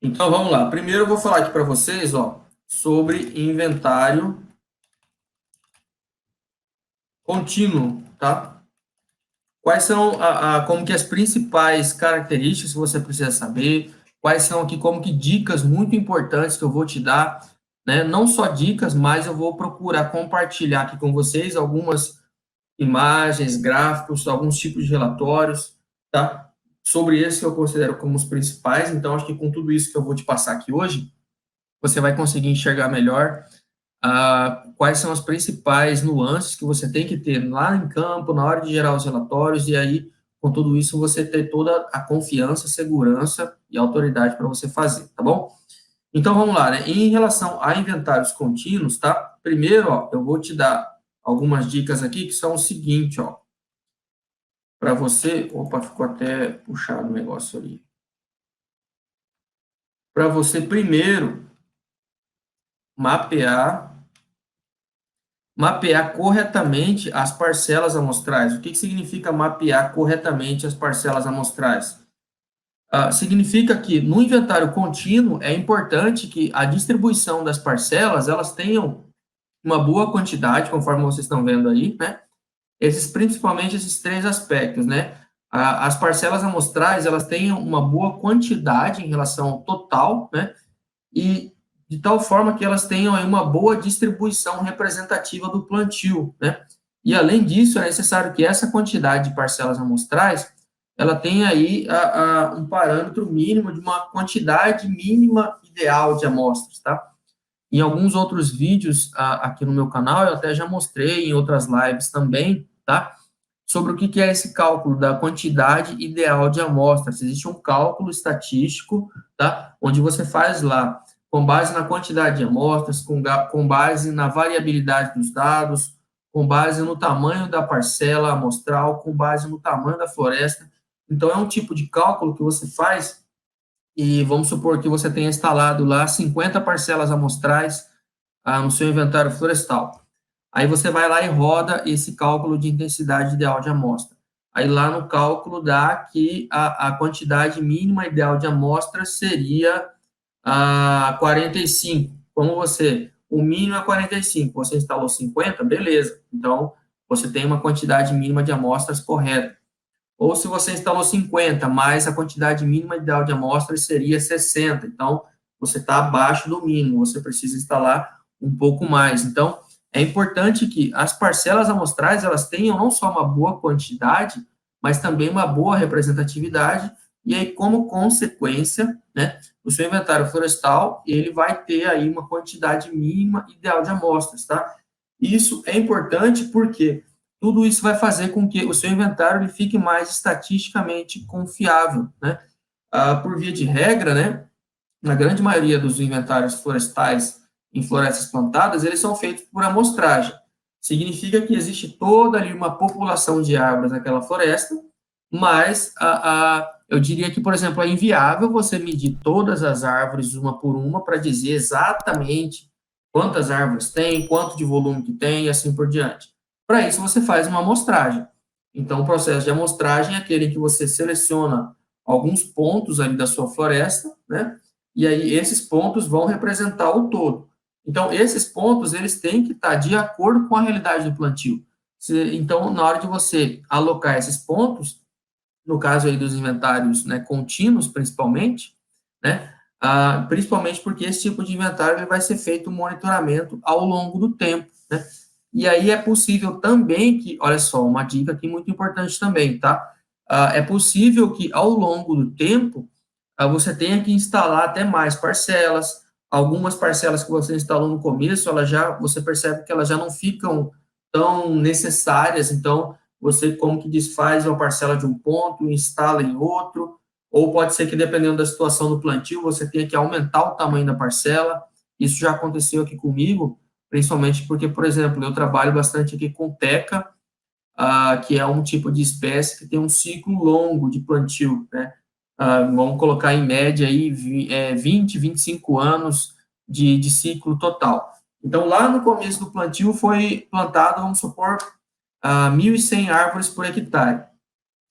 Então, vamos lá. Primeiro eu vou falar aqui para vocês, ó, sobre inventário contínuo, tá? Quais são como que as principais características que você precisa saber? Quais são aqui como que dicas muito importantes que eu vou te dar, né? Não só dicas, mas eu vou procurar compartilhar aqui com vocês algumas imagens, gráficos, alguns tipos de relatórios, tá? Sobre esse que eu considero como os principais. Então, acho que com tudo isso que eu vou te passar aqui hoje, você vai conseguir enxergar melhor quais são as principais nuances que você tem que ter lá em campo, na hora de gerar os relatórios, e aí, com tudo isso, você ter toda a confiança, segurança e autoridade para você fazer, tá bom? Então, vamos lá, né? Em relação a inventários contínuos, tá? Primeiro, ó, eu vou te dar algumas dicas aqui que são o seguinte, ó, para você, opa, ficou até puxado o negócio ali. Para você primeiro mapear corretamente as parcelas amostrais. O que significa mapear corretamente as parcelas amostrais? Significa que no inventário contínuo é importante que a distribuição das parcelas elas tenham uma boa quantidade, conforme vocês estão vendo aí, né? Principalmente esses três aspectos, né? As parcelas amostrais elas tenham uma boa quantidade em relação ao total, né? E de tal forma que elas tenham aí uma boa distribuição representativa do plantio, né? E além disso, é necessário que essa quantidade de parcelas amostrais, ela tenha aí um parâmetro mínimo de uma quantidade mínima ideal de amostras, tá? Em alguns outros vídeos aqui no meu canal, eu até já mostrei em outras lives também, tá? Sobre o que é esse cálculo da quantidade ideal de amostras. Existe um cálculo estatístico, tá? Onde você faz lá, com base na quantidade de amostras, com base na variabilidade dos dados, com base no tamanho da parcela amostral, com base no tamanho da floresta. Então, é um tipo de cálculo que você faz e vamos supor que você tenha instalado lá 50 parcelas amostrais no seu inventário florestal. Aí você vai lá e roda esse cálculo de intensidade ideal de amostra. Aí lá no cálculo dá que a quantidade mínima ideal de amostra seria 45. Como o mínimo é 45, você instalou 50, beleza. Então, você tem uma quantidade mínima de amostras correta. Ou se você instalou 50, mas a quantidade mínima ideal de amostras seria 60. Então, você está abaixo do mínimo, você precisa instalar um pouco mais. Então, é importante que as parcelas amostrais, elas tenham não só uma boa quantidade, mas também uma boa representatividade, e aí, como consequência, né, o seu inventário florestal, ele vai ter aí uma quantidade mínima ideal de amostras, tá? Isso é importante porque tudo isso vai fazer com que o seu inventário ele fique mais estatisticamente confiável, né? Por via de regra, né, na grande maioria dos inventários florestais em florestas plantadas, eles são feitos por amostragem. Significa que existe toda ali uma população de árvores naquela floresta, mas eu diria que, por exemplo, é inviável você medir todas as árvores uma por uma para dizer exatamente quantas árvores tem, quanto de volume que tem e assim por diante. Para isso, você faz uma amostragem. Então, o processo de amostragem é aquele em que você seleciona alguns pontos ali da sua floresta, né? E aí esses pontos vão representar o todo. Então, esses pontos, eles têm que estar de acordo com a realidade do plantio. Então, na hora de você alocar esses pontos, no caso aí dos inventários, né, contínuos, principalmente, né, principalmente porque esse tipo de inventário ele vai ser feito um monitoramento ao longo do tempo, né, e aí é possível também que, olha só, uma dica aqui muito importante também, tá, é possível que ao longo do tempo você tenha que instalar até mais parcelas, algumas parcelas que você instalou no começo, você percebe que elas já não ficam tão necessárias, então você como que desfaz uma parcela de um ponto, instala em outro, ou pode ser que dependendo da situação do plantio, você tenha que aumentar o tamanho da parcela, isso já aconteceu aqui comigo, principalmente porque, por exemplo, eu trabalho bastante aqui com teca, que é um tipo de espécie que tem um ciclo longo de plantio, né? Vamos colocar em média aí 20, 25 anos de ciclo total. Então, lá no começo do plantio foi plantado, vamos supor, 1.100 árvores por hectare.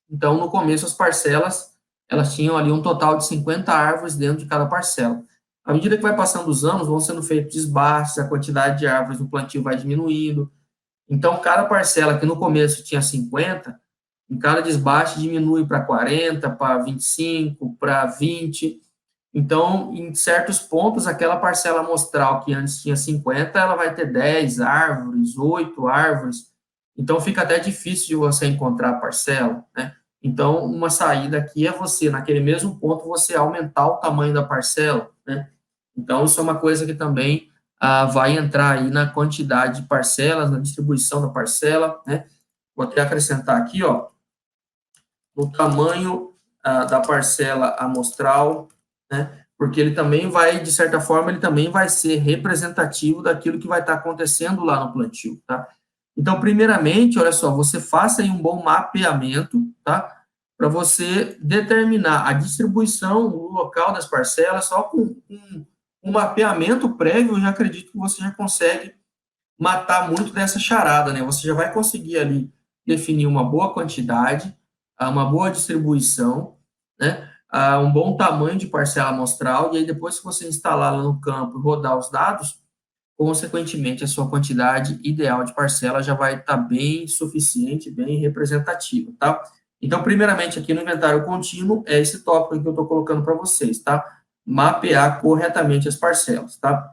Então, no começo, as parcelas elas tinham ali um total de 50 árvores dentro de cada parcela. À medida que vai passando os anos, vão sendo feitos desbastes, a quantidade de árvores no plantio vai diminuindo. Então, cada parcela que no começo tinha 50, em cada desbaste diminui para 40, para 25, para 20. Então, em certos pontos, aquela parcela amostral que antes tinha 50, ela vai ter 10 árvores, 8 árvores. Então, fica até difícil de você encontrar a parcela, né? Então, uma saída aqui é você, naquele mesmo ponto, você aumentar o tamanho da parcela, né? Então, isso é uma coisa que também vai entrar aí na quantidade de parcelas, na distribuição da parcela, né? Vou até acrescentar aqui, ó, no tamanho da parcela amostral, né? Porque ele também vai, de certa forma, ele também vai ser representativo daquilo que vai estar acontecendo lá no plantio, tá? Então, primeiramente, olha só, você faça aí um bom mapeamento, tá? Para você determinar a distribuição, o local das parcelas, só com um mapeamento prévio, eu já acredito que você já consegue matar muito dessa charada, né? Você já vai conseguir ali definir uma boa quantidade, uma boa distribuição, né? Um bom tamanho de parcela amostral, e aí depois que você instalar lá no campo e rodar os dados, consequentemente a sua quantidade ideal de parcela já vai estar bem suficiente, bem representativa, tá? Então, primeiramente, aqui no inventário contínuo, é esse tópico que eu estou colocando para vocês, tá? Mapear corretamente as parcelas, tá?